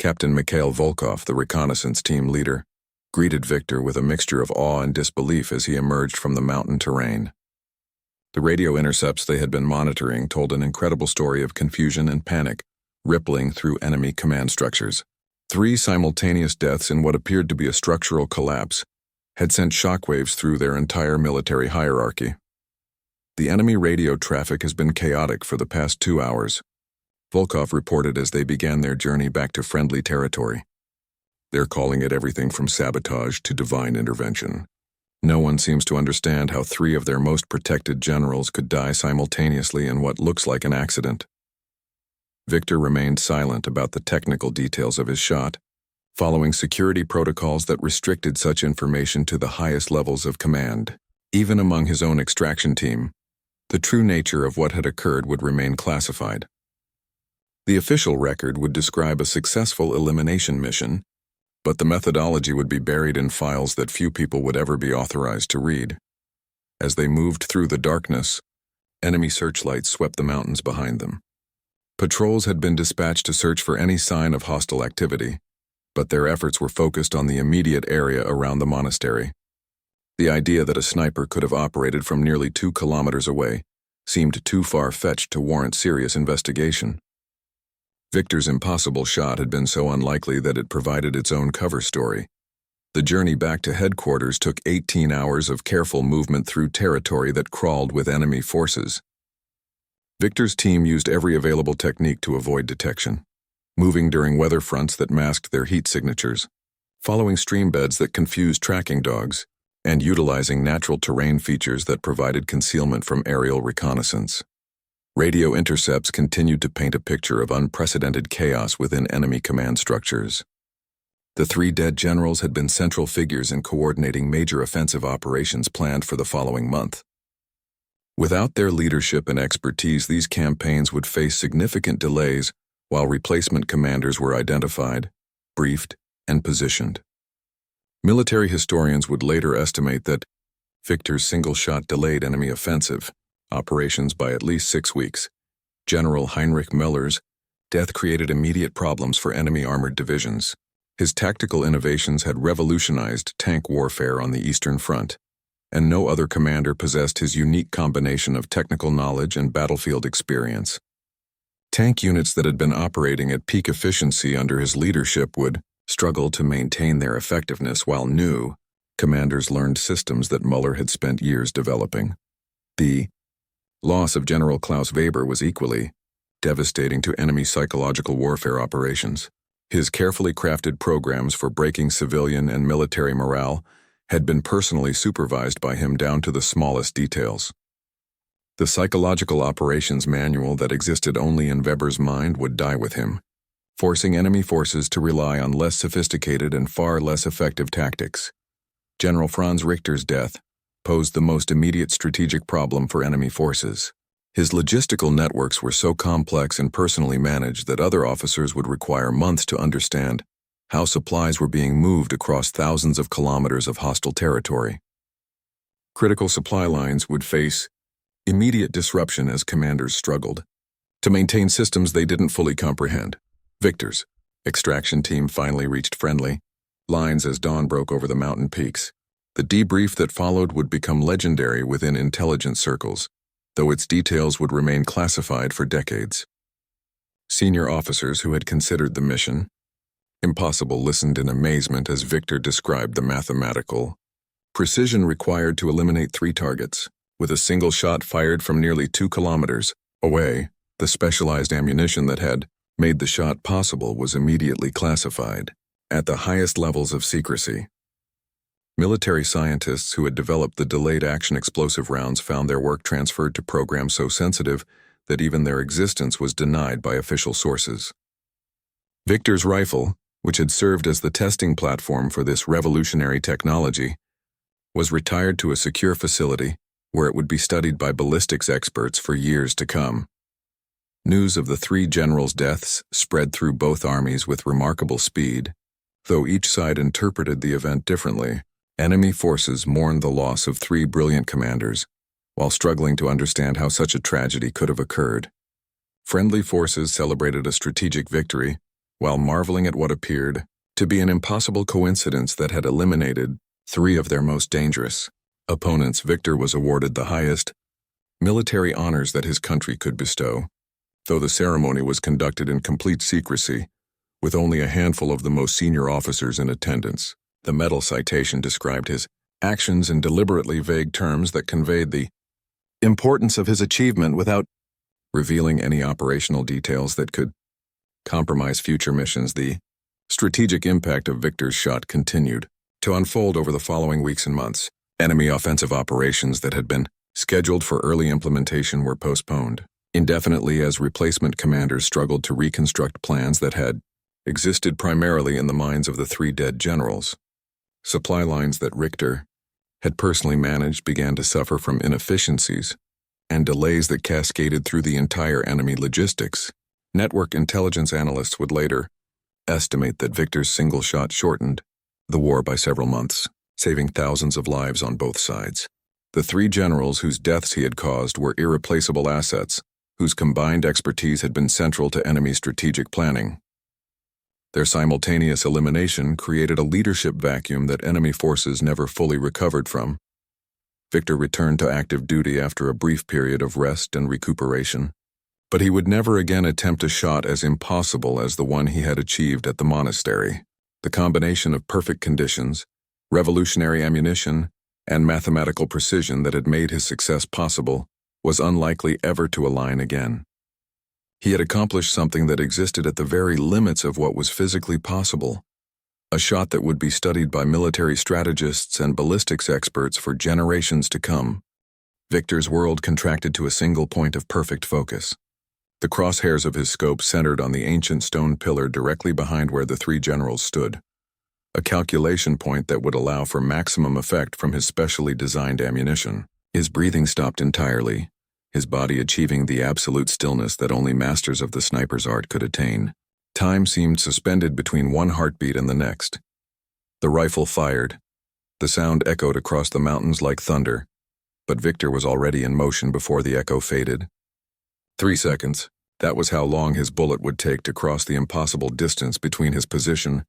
Captain Mikhail Volkov, the reconnaissance team leader, greeted Victor with a mixture of awe and disbelief as he emerged from the mountain terrain. The radio intercepts they had been monitoring told an incredible story of confusion and panic, rippling through enemy command structures. 3 simultaneous deaths in what appeared to be a structural collapse had sent shockwaves through their entire military hierarchy. The enemy radio traffic has been chaotic for the past 2 hours, Volkov reported as they began their journey back to friendly territory. They're calling it everything from sabotage to divine intervention. No one seems to understand how 3 of their most protected generals could die simultaneously in what looks like an accident. Victor remained silent about the technical details of his shot, following security protocols that restricted such information to the highest levels of command. Even among his own extraction team, the true nature of what had occurred would remain classified. The official record would describe a successful elimination mission, but the methodology would be buried in files that few people would ever be authorized to read. As they moved through the darkness, enemy searchlights swept the mountains behind them. Patrols had been dispatched to search for any sign of hostile activity, but their efforts were focused on the immediate area around the monastery. The idea that a sniper could have operated from nearly 2 kilometers away seemed too far-fetched to warrant serious investigation. Victor's impossible shot had been so unlikely that it provided its own cover story. The journey back to headquarters took 18 hours of careful movement through territory that crawled with enemy forces. Victor's team used every available technique to avoid detection, moving during weather fronts that masked their heat signatures, following stream beds that confused tracking dogs, and utilizing natural terrain features that provided concealment from aerial reconnaissance. Radio intercepts continued to paint a picture of unprecedented chaos within enemy command structures. The 3 dead generals had been central figures in coordinating major offensive operations planned for the following month. Without their leadership and expertise, these campaigns would face significant delays while replacement commanders were identified, briefed, and positioned. Military historians would later estimate that Victor's single shot delayed enemy offensive operations by at least 6 weeks. General Heinrich Müller's death created immediate problems for enemy armored divisions. His tactical innovations had revolutionized tank warfare on the Eastern Front, and no other commander possessed his unique combination of technical knowledge and battlefield experience. Tank units that had been operating at peak efficiency under his leadership would struggle to maintain their effectiveness while new commanders learned systems that Müller had spent years developing. The loss of General Klaus Weber was equally devastating to enemy psychological warfare operations. His carefully crafted programs for breaking civilian and military morale had been personally supervised by him down to the smallest details. The psychological operations manual that existed only in Weber's mind would die with him, forcing enemy forces to rely on less sophisticated and far less effective tactics. General Franz Richter's death posed the most immediate strategic problem for enemy forces. His logistical networks were so complex and personally managed that other officers would require months to understand how supplies were being moved across thousands of kilometers of hostile territory. Critical supply lines would face immediate disruption as commanders struggled to maintain systems they didn't fully comprehend. Victor's extraction team finally reached friendly lines as dawn broke over the mountain peaks. The debrief that followed would become legendary within intelligence circles, though its details would remain classified for decades. Senior officers who had considered the mission impossible listened in amazement as Victor described the mathematical precision required to eliminate 3 targets, with a single shot fired from nearly 2 kilometers away. The specialized ammunition that had made the shot possible was immediately classified at the highest levels of secrecy. Military scientists who had developed the delayed action explosive rounds found their work transferred to programs so sensitive that even their existence was denied by official sources. Victor's rifle, which had served as the testing platform for this revolutionary technology, was retired to a secure facility where it would be studied by ballistics experts for years to come. News of the 3 generals' deaths spread through both armies with remarkable speed. Though each side interpreted the event differently, enemy forces mourned the loss of 3 brilliant commanders, while struggling to understand how such a tragedy could have occurred. Friendly forces celebrated a strategic victory, while marveling at what appeared to be an impossible coincidence that had eliminated three of their most dangerous opponents. Victor was awarded the highest military honors that his country could bestow, though the ceremony was conducted in complete secrecy, with only a handful of the most senior officers in attendance. The medal citation described his actions in deliberately vague terms that conveyed the importance of his achievement without revealing any operational details that could compromise future missions. The strategic impact of Victor's shot continued to unfold over the following weeks and months. Enemy offensive operations that had been scheduled for early implementation were postponed indefinitely as replacement commanders struggled to reconstruct plans that had existed primarily in the minds of the three dead generals. Supply lines that Richter had personally managed began to suffer from inefficiencies and delays that cascaded through the entire enemy logistics. Network intelligence analysts would later estimate that Victor's single shot shortened the war by several months, saving thousands of lives on both sides. The three generals whose deaths he had caused were irreplaceable assets, whose combined expertise had been central to enemy strategic planning. Their simultaneous elimination created a leadership vacuum that enemy forces never fully recovered from. Victor returned to active duty after a brief period of rest and recuperation, but he would never again attempt a shot as impossible as the one he had achieved at the monastery. The combination of perfect conditions, revolutionary ammunition, and mathematical precision that had made his success possible was unlikely ever to align again. He had accomplished something that existed at the very limits of what was physically possible, a shot that would be studied by military strategists and ballistics experts for generations to come. Victor's world contracted to a single point of perfect focus. The crosshairs of his scope centered on the ancient stone pillar directly behind where the three generals stood, a calculation point that would allow for maximum effect from his specially designed ammunition. His breathing stopped entirely, his body achieving the absolute stillness that only masters of the sniper's art could attain. Time seemed suspended between one heartbeat and the next. The rifle fired. The sound echoed across the mountains like thunder, but Victor was already in motion before the echo faded. 3 seconds. That was how long his bullet would take to cross the impossible distance between his position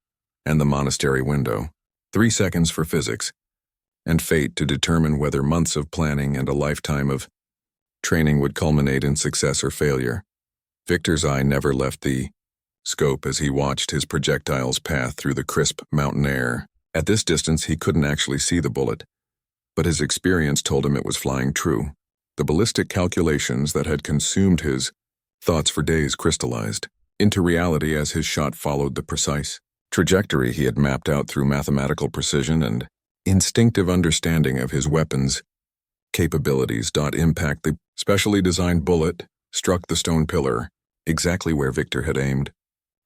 and the monastery window. 3 seconds for physics and fate to determine whether months of planning and a lifetime of training would culminate in success or failure. Victor's eye never left the scope as he watched his projectiles path through the crisp mountain air. At this distance, he couldn't actually see the bullet, but his experience told him it was flying true. The ballistic calculations that had consumed his thoughts for days crystallized into reality as his shot followed the precise trajectory he had mapped out through mathematical precision and instinctive understanding of his weapon's capabilities. Impact. The specially designed bullet struck the stone pillar, exactly where Victor had aimed,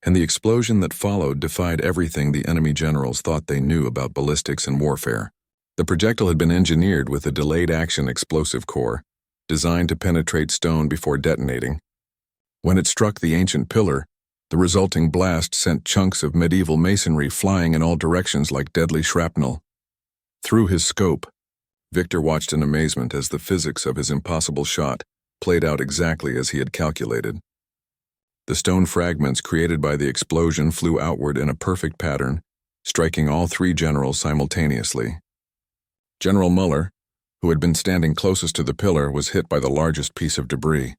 and the explosion that followed defied everything the enemy generals thought they knew about ballistics and warfare. The projectile had been engineered with a delayed action explosive core, designed to penetrate stone before detonating. When it struck the ancient pillar, the resulting blast sent chunks of medieval masonry flying in all directions like deadly shrapnel. Through his scope, Victor watched in amazement as the physics of his impossible shot played out exactly as he had calculated. The stone fragments created by the explosion flew outward in a perfect pattern, striking all three generals simultaneously. General Muller, who had been standing closest to the pillar, was hit by the largest piece of debris.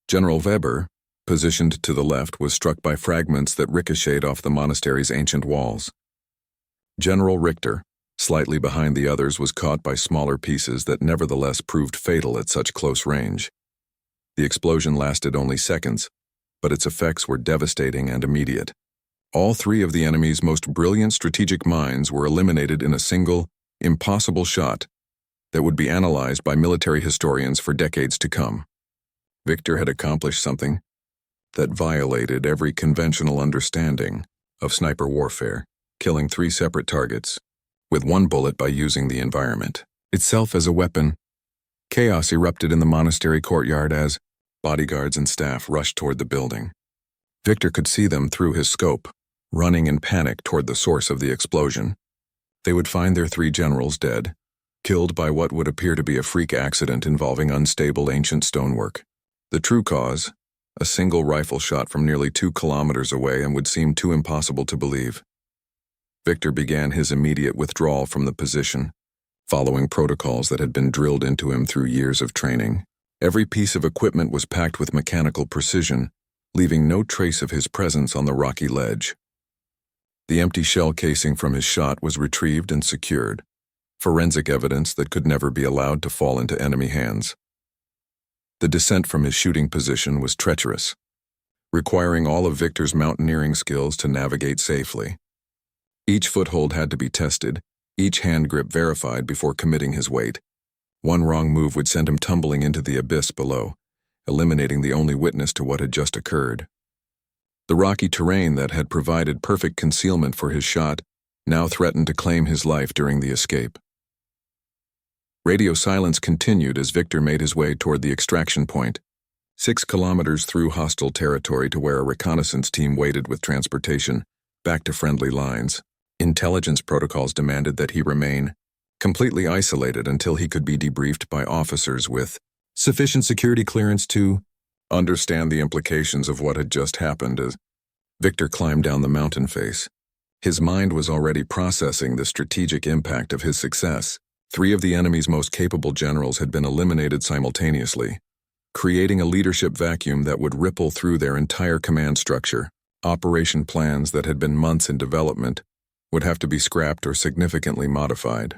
General Weber, positioned to the left, was struck by fragments that ricocheted off the monastery's ancient walls. General Richter, slightly behind the others, was caught by smaller pieces that nevertheless proved fatal at such close range. The explosion lasted only seconds, but its effects were devastating and immediate. All three of the enemy's most brilliant strategic minds were eliminated in a single, impossible shot that would be analyzed by military historians for decades to come. Victor had accomplished something that violated every conventional understanding of sniper warfare, killing 3 separate targets with 1 bullet by using the environment itself as a weapon. Chaos erupted in the monastery courtyard as bodyguards and staff rushed toward the building. Victor could see them through his scope, running in panic toward the source of the explosion. They would find their 3 generals dead, killed by what would appear to be a freak accident involving unstable ancient stonework. The true cause, a single rifle shot from nearly 2 kilometers away and would seem too impossible to believe. Victor began his immediate withdrawal from the position, following protocols that had been drilled into him through years of training. Every piece of equipment was packed with mechanical precision, leaving no trace of his presence on the rocky ledge. The empty shell casing from his shot was retrieved and secured, forensic evidence that could never be allowed to fall into enemy hands. The descent from his shooting position was treacherous, requiring all of Victor's mountaineering skills to navigate safely. Each foothold had to be tested, each hand grip verified before committing his weight. One wrong move would send him tumbling into the abyss below, eliminating the only witness to what had just occurred. The rocky terrain that had provided perfect concealment for his shot now threatened to claim his life during the escape. Radio silence continued as Victor made his way toward the extraction point, 6 kilometers through hostile territory to where a reconnaissance team waited with transportation back to friendly lines. Intelligence protocols demanded that he remain completely isolated until he could be debriefed by officers with sufficient security clearance to understand the implications of what had just happened. As Victor climbed down the mountain face, his mind was already processing the strategic impact of his success. 3 of the enemy's most capable generals had been eliminated simultaneously, creating a leadership vacuum that would ripple through their entire command structure. Operation plans that had been months in development would have to be scrapped or significantly modified.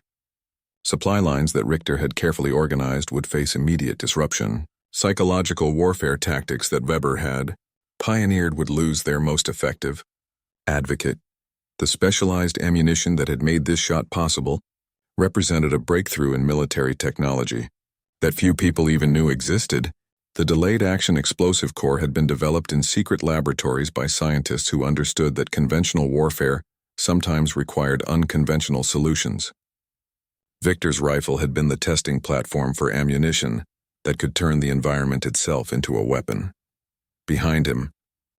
Supply lines that Richter had carefully organized would face immediate disruption. Psychological warfare tactics that Weber had pioneered would lose their most effective advocate. The specialized ammunition that had made this shot possible represented a breakthrough in military technology that few people even knew existed. The delayed action explosive core had been developed in secret laboratories by scientists who understood that conventional warfare sometimes required unconventional solutions. Victor's rifle had been the testing platform for ammunition that could turn the environment itself into a weapon. Behind him,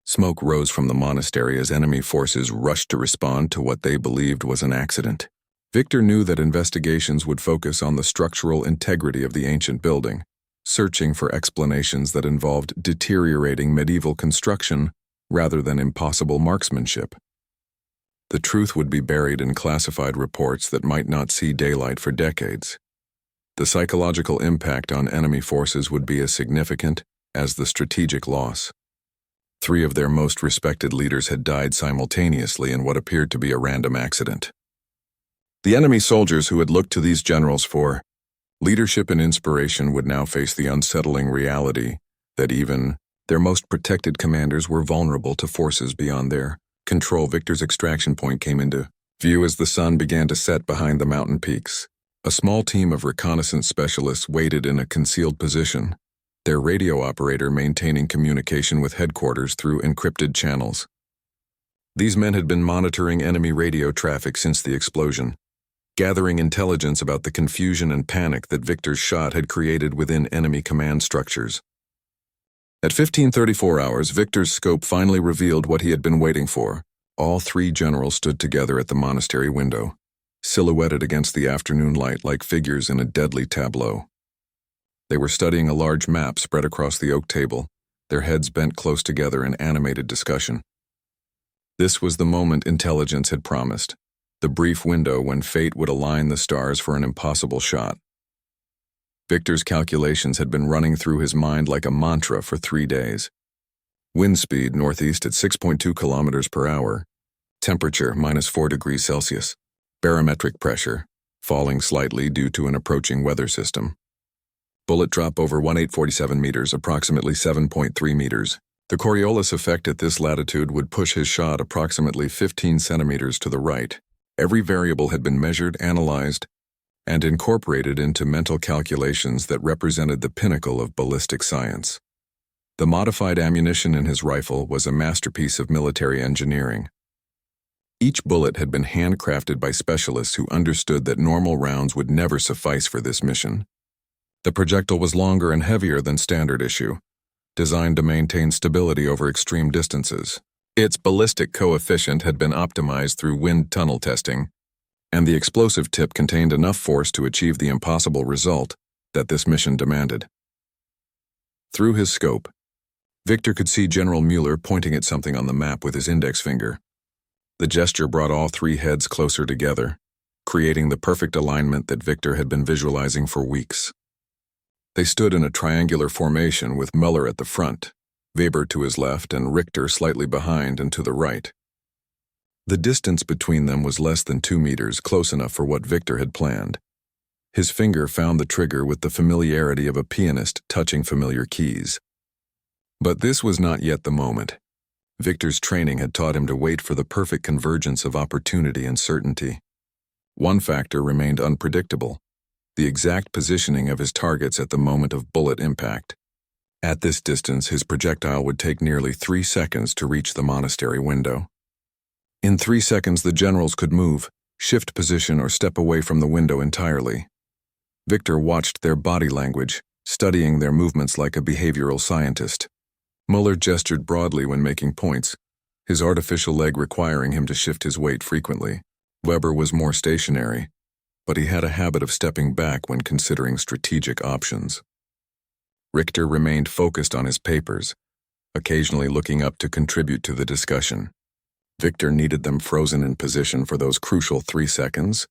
smoke rose from the monastery as enemy forces rushed to respond to what they believed was an accident. Victor knew that investigations would focus on the structural integrity of the ancient building, searching for explanations that involved deteriorating medieval construction rather than impossible marksmanship. The truth would be buried in classified reports that might not see daylight for decades. The psychological impact on enemy forces would be as significant as the strategic loss. 3 of their most respected leaders had died simultaneously in what appeared to be a random accident. The enemy soldiers who had looked to these generals for leadership and inspiration would now face the unsettling reality that even their most protected commanders were vulnerable to forces beyond their control. Victor's extraction point came into view as the sun began to set behind the mountain peaks. A small team of reconnaissance specialists waited in a concealed position, their radio operator maintaining communication with headquarters through encrypted channels. These men had been monitoring enemy radio traffic since the explosion, gathering intelligence about the confusion and panic that Victor's shot had created within enemy command structures. At 15:34 hours, Victor's scope finally revealed what he had been waiting for. All 3 generals stood together at the monastery window, silhouetted against the afternoon light like figures in a deadly tableau. They were studying a large map spread across the oak table, their heads bent close together in animated discussion. This was the moment intelligence had promised, the brief window when fate would align the stars for an impossible shot. Victor's calculations had been running through his mind like a mantra for 3 days. Wind speed northeast at 6.2 kilometers per hour. Temperature -4 degrees Celsius. Barometric pressure falling slightly due to an approaching weather system. Bullet drop over 1847 meters, approximately 7.3 meters. The Coriolis effect at this latitude would push his shot approximately 15 centimeters to the right. Every variable had been measured, analyzed, and incorporated into mental calculations that represented the pinnacle of ballistic science. The modified ammunition in his rifle was a masterpiece of military engineering. Each bullet had been handcrafted by specialists who understood that normal rounds would never suffice for this mission. The projectile was longer and heavier than standard issue, designed to maintain stability over extreme distances. Its ballistic coefficient had been optimized through wind tunnel testing, and the explosive tip contained enough force to achieve the impossible result that this mission demanded. Through his scope, Victor could see General Mueller pointing at something on the map with his index finger. The gesture brought all three heads closer together, creating the perfect alignment that Victor had been visualizing for weeks. They stood in a triangular formation with Mueller at the front, Weber to his left, and Richter slightly behind and to the right. The distance between them was less than 2 meters, close enough for what Victor had planned. His finger found the trigger with the familiarity of a pianist touching familiar keys. But this was not yet the moment. Victor's training had taught him to wait for the perfect convergence of opportunity and certainty. One factor remained unpredictable: the exact positioning of his targets at the moment of bullet impact. At this distance, his projectile would take nearly 3 seconds to reach the monastery window. In 3 seconds, the generals could move, shift position, or step away from the window entirely. Victor watched their body language, studying their movements like a behavioral scientist. Mueller gestured broadly when making points, his artificial leg requiring him to shift his weight frequently. Weber was more stationary, but he had a habit of stepping back when considering strategic options. Richter remained focused on his papers, occasionally looking up to contribute to the discussion. Victor needed them frozen in position for those crucial 3 seconds,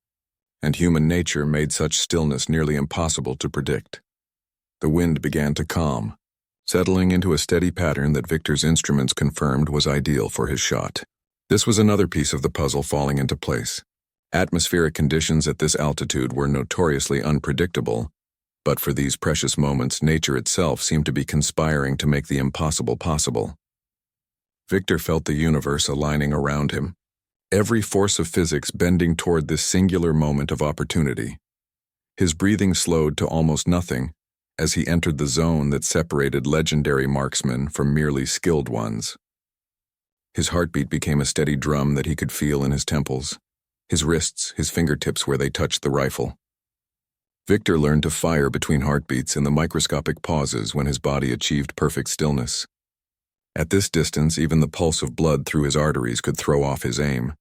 and human nature made such stillness nearly impossible to predict. The wind began to calm, settling into a steady pattern that Victor's instruments confirmed was ideal for his shot. This was another piece of the puzzle falling into place. Atmospheric conditions at this altitude were notoriously unpredictable, but for these precious moments, nature itself seemed to be conspiring to make the impossible possible. Victor felt the universe aligning around him, every force of physics bending toward this singular moment of opportunity. His breathing slowed to almost nothing as he entered the zone that separated legendary marksmen from merely skilled ones. His heartbeat became a steady drum that he could feel in his temples, his wrists, his fingertips where they touched the rifle. Victor learned to fire between heartbeats in the microscopic pauses when his body achieved perfect stillness. At this distance, even the pulse of blood through his arteries could throw off his aim.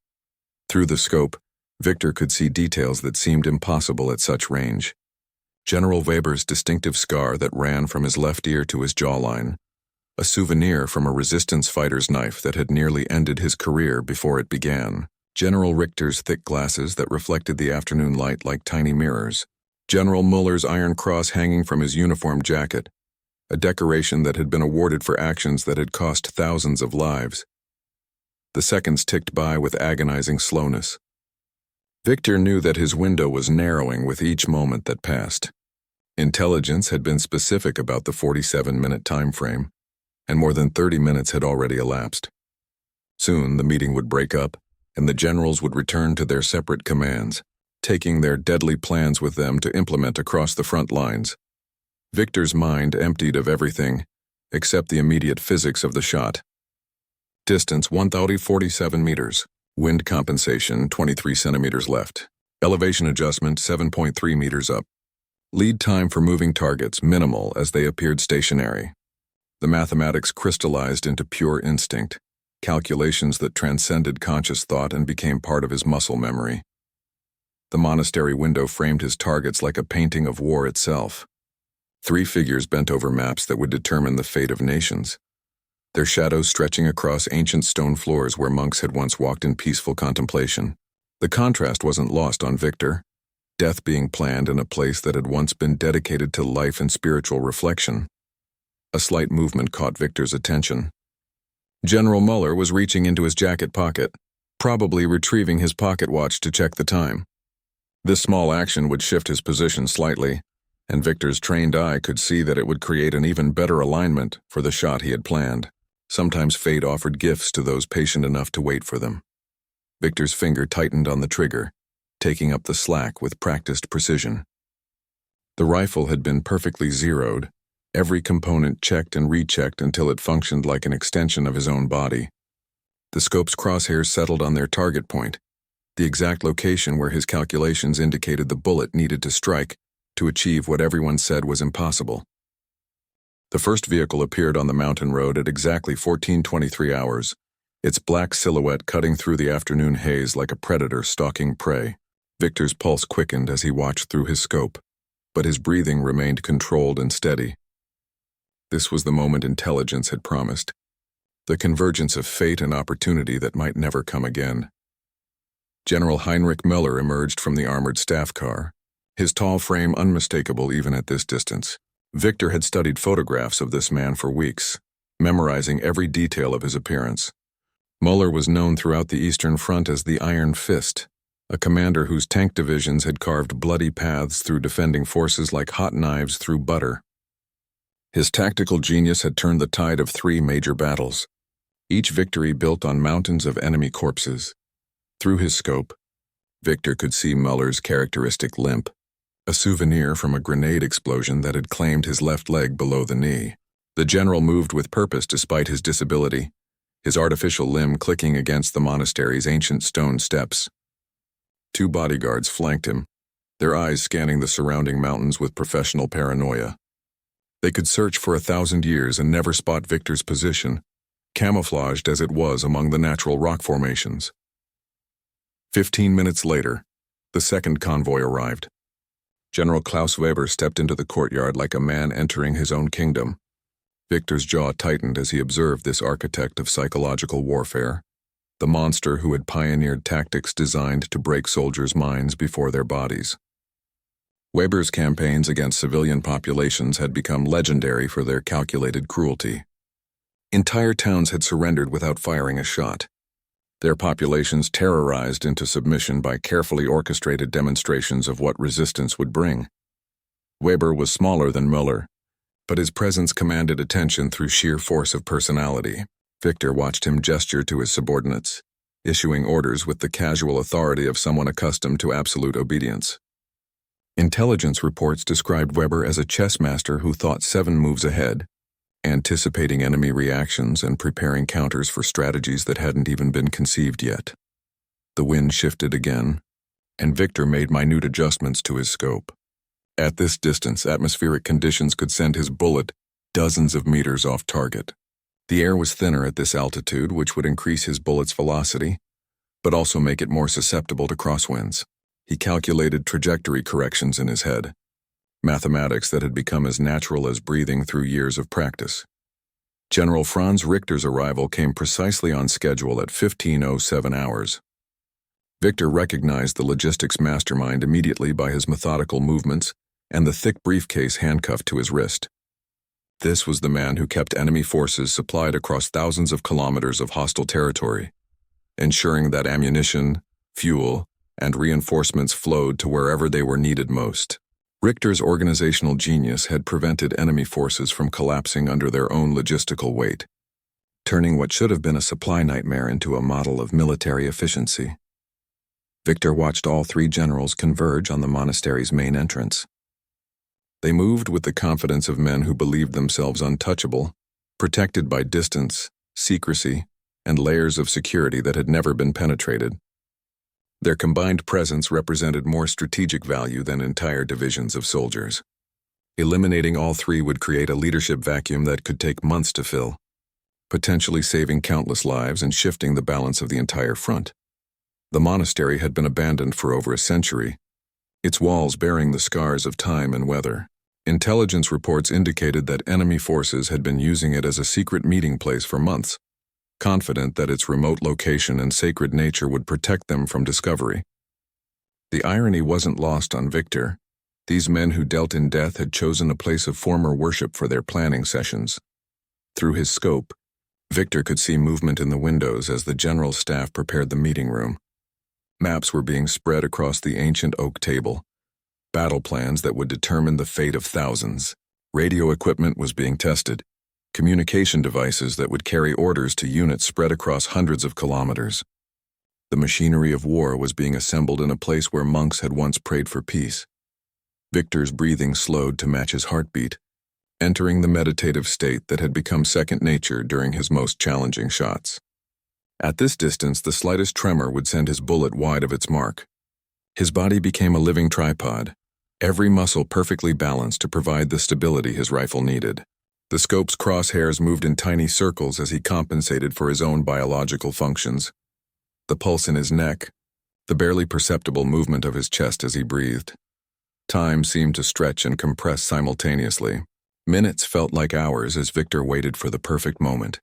Through the scope, Victor could see details that seemed impossible at such range. General Weber's distinctive scar that ran from his left ear to his jawline, a souvenir from a resistance fighter's knife that had nearly ended his career before it began. General Richter's thick glasses that reflected the afternoon light like tiny mirrors. General Mueller's iron cross hanging from his uniform jacket, a decoration that had been awarded for actions that had cost thousands of lives. The seconds ticked by with agonizing slowness. Victor knew that his window was narrowing with each moment that passed. Intelligence had been specific about the 47-minute time frame, and more than 30 minutes had already elapsed. Soon the meeting would break up, and the generals would return to their separate commands, taking their deadly plans with them to implement across the front lines. Victor's mind emptied of everything except the immediate physics of the shot. Distance 1,047 meters. Wind compensation 23 centimeters left. Elevation adjustment 7.3 meters up. Lead time for moving targets minimal as they appeared stationary. The mathematics crystallized into pure instinct, calculations that transcended conscious thought and became part of his muscle memory. The monastery window framed his targets like a painting of war itself. 3 figures bent over maps that would determine the fate of nations, their shadows stretching across ancient stone floors where monks had once walked in peaceful contemplation. The contrast wasn't lost on Victor, death being planned in a place that had once been dedicated to life and spiritual reflection. A slight movement caught Victor's attention. General Mueller was reaching into his jacket pocket, probably retrieving his pocket watch to check the time. This small action would shift his position slightly, and Victor's trained eye could see that it would create an even better alignment for the shot he had planned. Sometimes fate offered gifts to those patient enough to wait for them. Victor's finger tightened on the trigger, taking up the slack with practiced precision. The rifle had been perfectly zeroed, every component checked and rechecked until it functioned like an extension of his own body. The scope's crosshairs settled on their target point, the exact location where his calculations indicated the bullet needed to strike to achieve what everyone said was impossible. The first vehicle appeared on the mountain road at exactly 14:23 hours, its black silhouette cutting through the afternoon haze like a predator stalking prey. Victor's pulse quickened as he watched through his scope, but his breathing remained controlled and steady. This was the moment intelligence had promised, the convergence of fate and opportunity that might never come again. General Heinrich Müller emerged from the armored staff car, his tall frame unmistakable even at this distance. Victor had studied photographs of this man for weeks, memorizing every detail of his appearance. Müller was known throughout the Eastern Front as the Iron Fist, a commander whose tank divisions had carved bloody paths through defending forces like hot knives through butter. His tactical genius had turned the tide of 3 major battles, each victory built on mountains of enemy corpses. Through his scope, Victor could see Müller's characteristic limp, a souvenir from a grenade explosion that had claimed his left leg below the knee. The general moved with purpose despite his disability, his artificial limb clicking against the monastery's ancient stone steps. 2 bodyguards flanked him, their eyes scanning the surrounding mountains with professional paranoia. They could search for 1,000 years and never spot Victor's position, camouflaged as it was among the natural rock formations. 15 minutes later, the second convoy arrived. General Klaus Weber stepped into the courtyard like a man entering his own kingdom. Victor's jaw tightened as he observed this architect of psychological warfare, the monster who had pioneered tactics designed to break soldiers' minds before their bodies. Weber's campaigns against civilian populations had become legendary for their calculated cruelty. Entire towns had surrendered without firing a shot, their populations terrorized into submission by carefully orchestrated demonstrations of what resistance would bring. Weber was smaller than Müller, but his presence commanded attention through sheer force of personality. Victor watched him gesture to his subordinates, issuing orders with the casual authority of someone accustomed to absolute obedience. Intelligence reports described Weber as a chess master who thought 7 moves ahead, anticipating enemy reactions and preparing counters for strategies that hadn't even been conceived yet. The wind shifted again, and Victor made minute adjustments to his scope. At this distance, atmospheric conditions could send his bullet dozens of meters off target. The air was thinner at this altitude, which would increase his bullet's velocity, but also make it more susceptible to crosswinds. He calculated trajectory corrections in his head, mathematics that had become as natural as breathing through years of practice. General Franz Richter's arrival came precisely on schedule at 15:07 hours. Victor recognized the logistics mastermind immediately by his methodical movements and the thick briefcase handcuffed to his wrist. This was the man who kept enemy forces supplied across thousands of kilometers of hostile territory, ensuring that ammunition, fuel, and reinforcements flowed to wherever they were needed most. Richter's organizational genius had prevented enemy forces from collapsing under their own logistical weight, turning what should have been a supply nightmare into a model of military efficiency. Victor watched all 3 generals converge on the monastery's main entrance. They moved with the confidence of men who believed themselves untouchable, protected by distance, secrecy, and layers of security that had never been penetrated. Their combined presence represented more strategic value than entire divisions of soldiers. Eliminating all 3 would create a leadership vacuum that could take months to fill, potentially saving countless lives and shifting the balance of the entire front. The monastery had been abandoned for over a century, its walls bearing the scars of time and weather. Intelligence reports indicated that enemy forces had been using it as a secret meeting place for months, confident that its remote location and sacred nature would protect them from discovery. The irony wasn't lost on Victor. These men who dealt in death had chosen a place of former worship for their planning sessions. Through his scope, Victor could see movement in the windows as the general staff prepared the meeting room. Maps were being spread across the ancient oak table, battle plans that would determine the fate of thousands. Radio equipment was being tested, communication devices that would carry orders to units spread across hundreds of kilometers. The machinery of war was being assembled in a place where monks had once prayed for peace. Victor's breathing slowed to match his heartbeat, entering the meditative state that had become second nature during his most challenging shots. At this distance, the slightest tremor would send his bullet wide of its mark. His body became a living tripod, every muscle perfectly balanced to provide the stability his rifle needed. The scope's crosshairs moved in tiny circles as he compensated for his own biological functions. The pulse in his neck, the barely perceptible movement of his chest as he breathed. Time seemed to stretch and compress simultaneously. Minutes felt like hours as Victor waited for the perfect moment,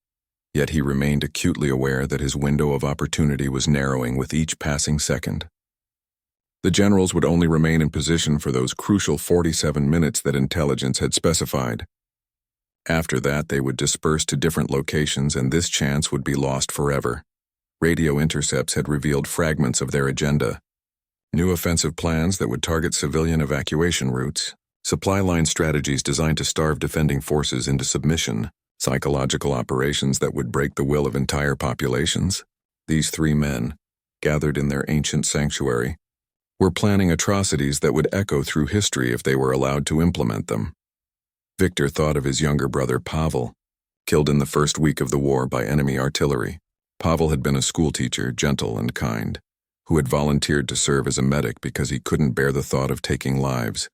yet he remained acutely aware that his window of opportunity was narrowing with each passing second. The generals would only remain in position for those crucial 47 minutes that intelligence had specified. After that, they would disperse to different locations, and this chance would be lost forever. Radio intercepts had revealed fragments of their agenda. New offensive plans that would target civilian evacuation routes, supply line strategies designed to starve defending forces into submission, psychological operations that would break the will of entire populations. These three men, gathered in their ancient sanctuary, were planning atrocities that would echo through history if they were allowed to implement them. Victor thought of his younger brother Pavel, killed in the first week of the war by enemy artillery. Pavel had been a schoolteacher, gentle and kind, who had volunteered to serve as a medic because he couldn't bear the thought of taking lives.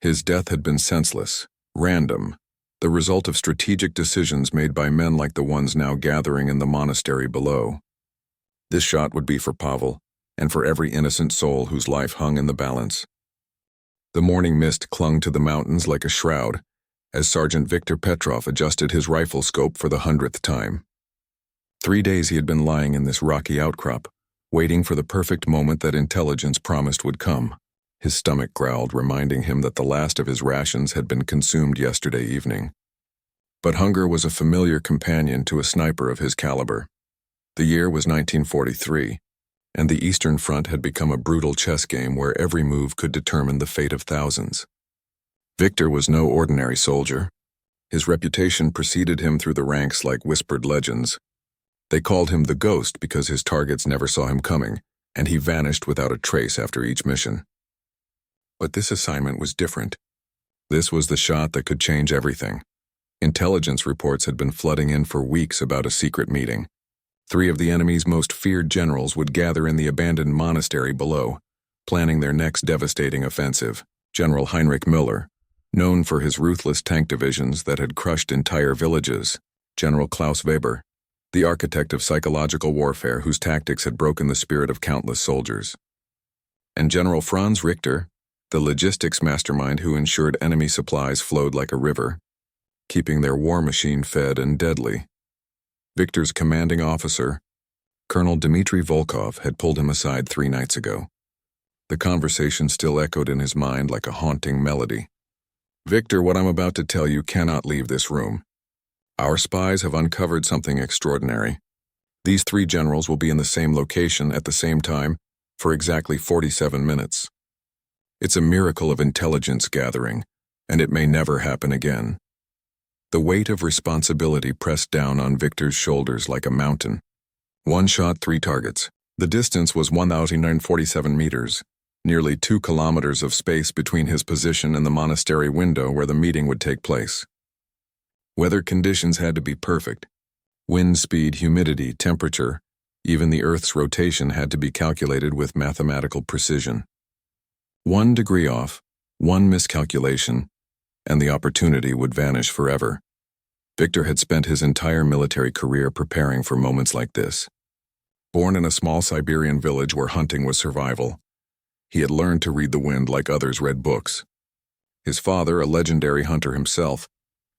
His death had been senseless, random, the result of strategic decisions made by men like the ones now gathering in the monastery below. This shot would be for Pavel, and for every innocent soul whose life hung in the balance. The morning mist clung to the mountains like a shroud, as Sergeant Viktor Petrov adjusted his rifle scope for the 100th time. 3 days he had been lying in this rocky outcrop, waiting for the perfect moment that intelligence promised would come. His stomach growled, reminding him that the last of his rations had been consumed yesterday evening. But hunger was a familiar companion to a sniper of his caliber. The year was 1943, and the Eastern Front had become a brutal chess game where every move could determine the fate of thousands. Victor was no ordinary soldier. His reputation preceded him through the ranks like whispered legends. They called him the Ghost because his targets never saw him coming, and he vanished without a trace after each mission. But this assignment was different. This was the shot that could change everything. Intelligence reports had been flooding in for weeks about a secret meeting. 3 of the enemy's most feared generals would gather in the abandoned monastery below, planning their next devastating offensive. General Heinrich Müller, known for his ruthless tank divisions that had crushed entire villages. General Klaus Weber, the architect of psychological warfare whose tactics had broken the spirit of countless soldiers. And General Franz Richter, the logistics mastermind who ensured enemy supplies flowed like a river, keeping their war machine fed and deadly. Victor's commanding officer, Colonel Dmitry Volkov, had pulled him aside 3 nights ago. The conversation still echoed in his mind like a haunting melody. "Victor, what I'm about to tell you cannot leave this room. Our spies have uncovered something extraordinary. These 3 generals will be in the same location at the same time for exactly 47 minutes. It's a miracle of intelligence gathering, and it may never happen again." The weight of responsibility pressed down on Victor's shoulders like a mountain. 1 shot, 3 targets. The distance was 1,947 meters, nearly 2 kilometers of space between his position and the monastery window where the meeting would take place. Weather conditions had to be perfect. Wind speed, humidity, temperature, even the Earth's rotation had to be calculated with mathematical precision. 1 degree off, 1 miscalculation, and the opportunity would vanish forever. Victor had spent his entire military career preparing for moments like this. Born in a small Siberian village where hunting was survival, he had learned to read the wind like others read books. His father, a legendary hunter himself,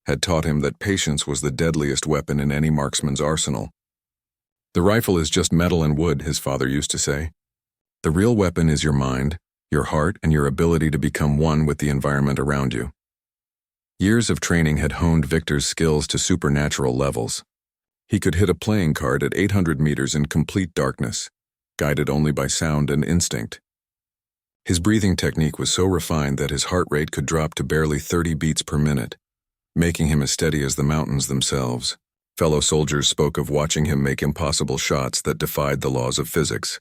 had taught him that patience was the deadliest weapon in any marksman's arsenal. "The rifle is just metal and wood," his father used to say. "The real weapon is your mind, your heart, and your ability to become one with the environment around you." Years of training had honed Victor's skills to supernatural levels. He could hit a playing card at 800 meters in complete darkness, guided only by sound and instinct. His breathing technique was so refined that his heart rate could drop to barely 30 beats per minute, making him as steady as the mountains themselves. Fellow soldiers spoke of watching him make impossible shots that defied the laws of physics,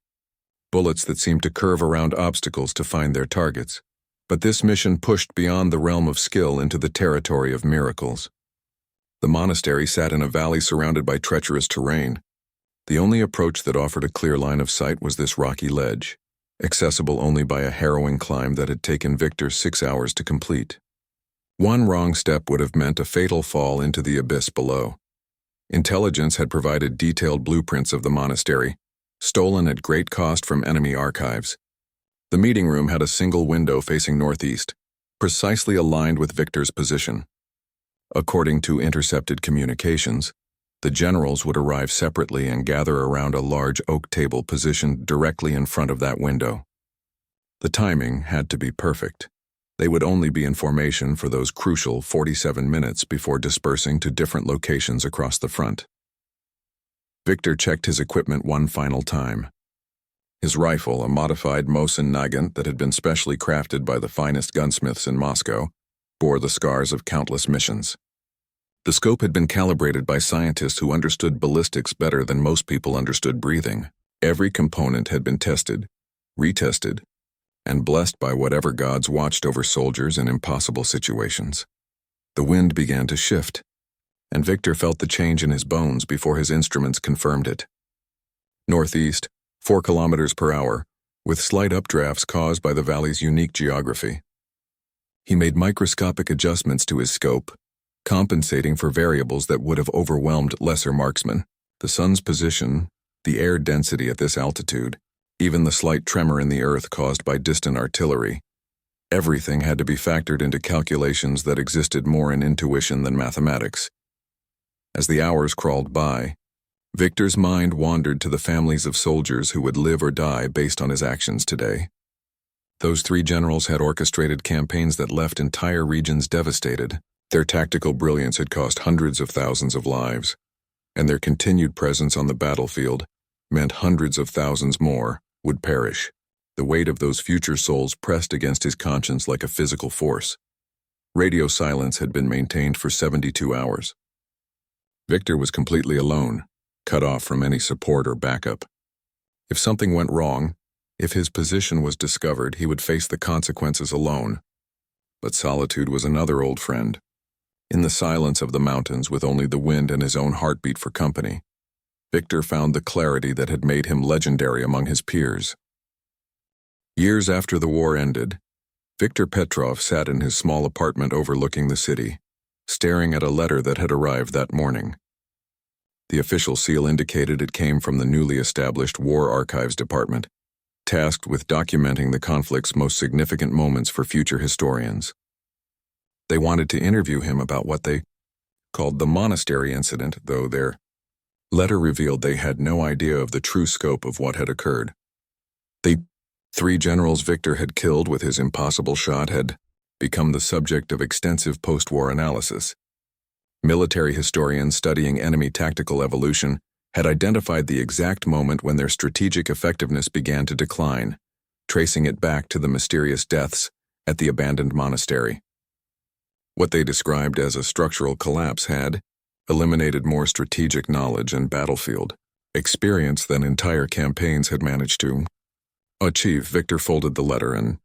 bullets that seemed to curve around obstacles to find their targets. But this mission pushed beyond the realm of skill into the territory of miracles. The monastery sat in a valley surrounded by treacherous terrain. The only approach that offered a clear line of sight was this rocky ledge, accessible only by a harrowing climb that had taken Victor 6 hours to complete. 1 wrong step would have meant a fatal fall into the abyss below. Intelligence had provided detailed blueprints of the monastery, stolen at great cost from enemy archives. The meeting room had a single window facing northeast, precisely aligned with Victor's position. According to intercepted communications, the generals would arrive separately and gather around a large oak table positioned directly in front of that window. The timing had to be perfect. They would only be in formation for those crucial 47 minutes before dispersing to different locations across the front. Victor checked his equipment one final time. His rifle, a modified Mosin Nagant that had been specially crafted by the finest gunsmiths in Moscow, bore the scars of countless missions. The scope had been calibrated by scientists who understood ballistics better than most people understood breathing. Every component had been tested, retested, and blessed by whatever gods watched over soldiers in impossible situations. The wind began to shift, and Victor felt the change in his bones before his instruments confirmed it. Northeast, 4 kilometers per hour, with slight updrafts caused by the valley's unique geography. He made microscopic adjustments to his scope, compensating for variables that would have overwhelmed lesser marksmen. The sun's position, the air density at this altitude, even the slight tremor in the earth caused by distant artillery. Everything had to be factored into calculations that existed more in intuition than mathematics. As the hours crawled by, Victor's mind wandered to the families of soldiers who would live or die based on his actions today. Those 3 generals had orchestrated campaigns that left entire regions devastated. Their tactical brilliance had cost hundreds of thousands of lives, and their continued presence on the battlefield meant hundreds of thousands more would perish. The weight of those future souls pressed against his conscience like a physical force. Radio silence had been maintained for 72 hours. Victor was completely alone, cut off from any support or backup. If something went wrong, if his position was discovered, he would face the consequences alone. But solitude was another old friend. In the silence of the mountains, with only the wind and his own heartbeat for company, Victor found the clarity that had made him legendary among his peers. Years after the war ended, Viktor Petrov sat in his small apartment overlooking the city, staring at a letter that had arrived that morning. The official seal indicated it came from the newly established War Archives Department, tasked with documenting the conflict's most significant moments for future historians. They wanted to interview him about what they called the monastery incident, though their letter revealed they had no idea of the true scope of what had occurred. The 3 generals Victor had killed with his impossible shot had become the subject of extensive post-war analysis. Military historians studying enemy tactical evolution had identified the exact moment when their strategic effectiveness began to decline, tracing it back to the mysterious deaths at the abandoned monastery. What they described as a structural collapse had eliminated more strategic knowledge and battlefield experience than entire campaigns had managed to achieve. Victor folded the letter and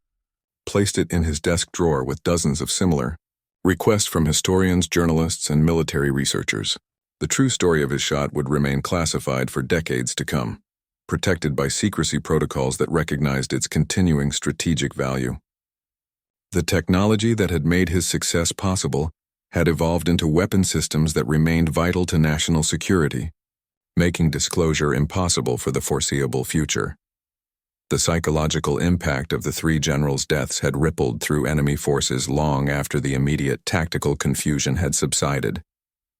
placed it in his desk drawer with dozens of similar requests from historians, journalists, and military researchers. The true story of his shot would remain classified for decades to come, protected by secrecy protocols that recognized its continuing strategic value. The technology that had made his success possible had evolved into weapon systems that remained vital to national security, making disclosure impossible for the foreseeable future. The psychological impact of the 3 generals' deaths had rippled through enemy forces long after the immediate tactical confusion had subsided.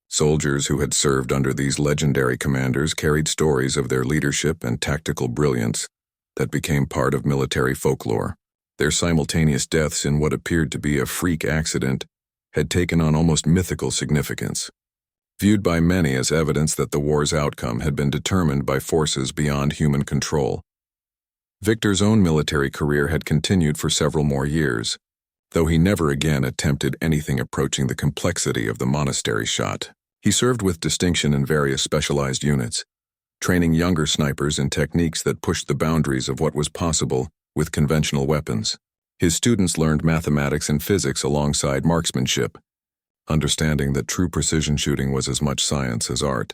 Soldiers who had served under these legendary commanders carried stories of their leadership and tactical brilliance that became part of military folklore. Their simultaneous deaths in what appeared to be a freak accident had taken on almost mythical significance, viewed by many as evidence that the war's outcome had been determined by forces beyond human control. Victor's own military career had continued for several more years, though he never again attempted anything approaching the complexity of the monastery shot. He served with distinction in various specialized units, training younger snipers in techniques that pushed the boundaries of what was possible with conventional weapons. His students learned mathematics and physics alongside marksmanship, understanding that true precision shooting was as much science as art.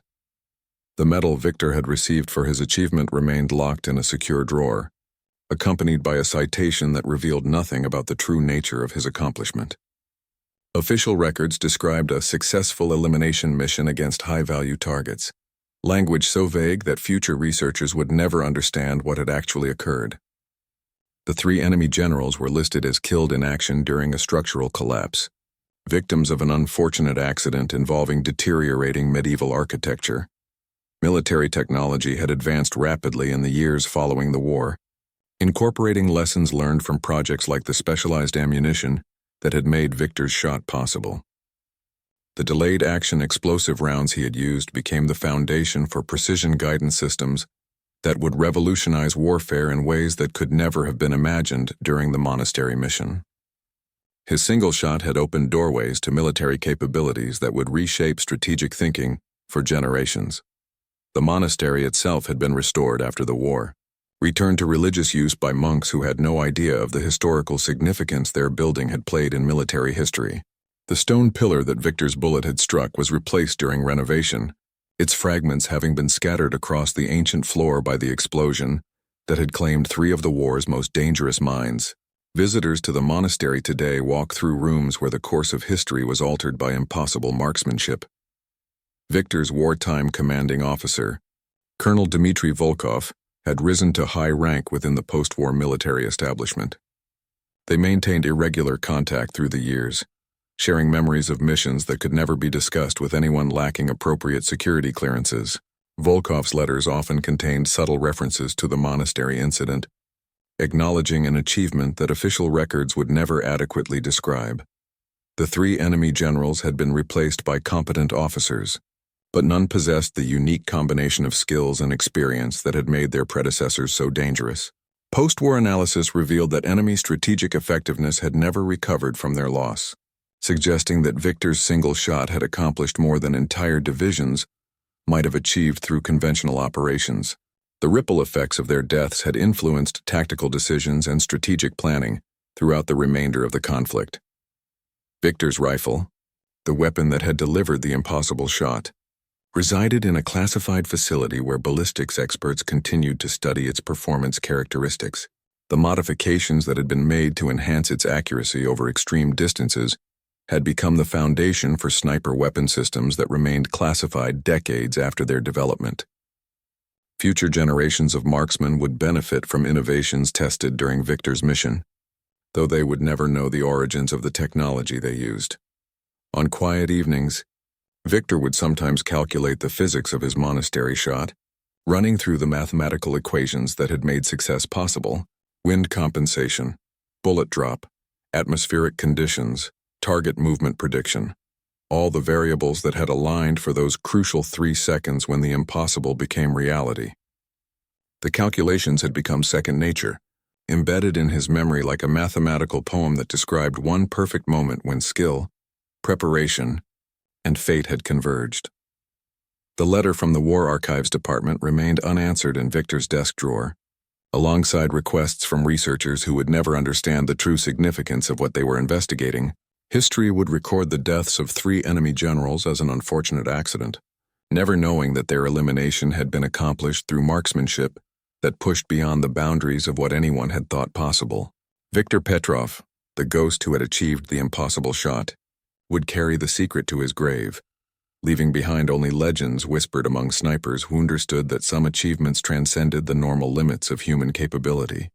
The medal Victor had received for his achievement remained locked in a secure drawer, accompanied by a citation that revealed nothing about the true nature of his accomplishment. Official records described a successful elimination mission against high-value targets, language so vague that future researchers would never understand what had actually occurred. The 3 enemy generals were listed as killed in action during a structural collapse, victims of an unfortunate accident involving deteriorating medieval architecture. Military technology had advanced rapidly in the years following the war, incorporating lessons learned from projects like the specialized ammunition that had made Victor's shot possible. The delayed action explosive rounds he had used became the foundation for precision guidance systems that would revolutionize warfare in ways that could never have been imagined during the monastery mission. His single shot had opened doorways to military capabilities that would reshape strategic thinking for generations. The monastery itself had been restored after the war, returned to religious use by monks who had no idea of the historical significance their building had played in military history. The stone pillar that Victor's bullet had struck was replaced during renovation, its fragments having been scattered across the ancient floor by the explosion that had claimed 3 of the war's most dangerous mines. Visitors to the monastery today walk through rooms where the course of history was altered by impossible marksmanship. Victor's wartime commanding officer, Colonel Dmitry Volkov, had risen to high rank within the post-war military establishment. They maintained irregular contact through the years, sharing memories of missions that could never be discussed with anyone lacking appropriate security clearances. Volkov's letters often contained subtle references to the monastery incident, acknowledging an achievement that official records would never adequately describe. The 3 enemy generals had been replaced by competent officers, but none possessed the unique combination of skills and experience that had made their predecessors so dangerous. Post-war analysis revealed that enemy strategic effectiveness had never recovered from their loss, suggesting that Victor's single shot had accomplished more than entire divisions might have achieved through conventional operations. The ripple effects of their deaths had influenced tactical decisions and strategic planning throughout the remainder of the conflict. Victor's rifle, the weapon that had delivered the impossible shot, resided in a classified facility where ballistics experts continued to study its performance characteristics. The modifications that had been made to enhance its accuracy over extreme distances had become the foundation for sniper weapon systems that remained classified decades after their development. Future generations of marksmen would benefit from innovations tested during Victor's mission, though they would never know the origins of the technology they used. On quiet evenings, Victor would sometimes calculate the physics of his monastery shot, running through the mathematical equations that had made success possible: wind compensation, bullet drop, atmospheric conditions, target movement prediction, all the variables that had aligned for those crucial 3 seconds when the impossible became reality. The calculations had become second nature, embedded in his memory like a mathematical poem that described one perfect moment when skill, preparation, and fate had converged. The letter from the War Archives Department remained unanswered in Victor's desk drawer, alongside requests from researchers who would never understand the true significance of what they were investigating. History would record the deaths of 3 enemy generals as an unfortunate accident, never knowing that their elimination had been accomplished through marksmanship that pushed beyond the boundaries of what anyone had thought possible. Viktor Petrov, the ghost who had achieved the impossible shot, would carry the secret to his grave, leaving behind only legends whispered among snipers who understood that some achievements transcended the normal limits of human capability.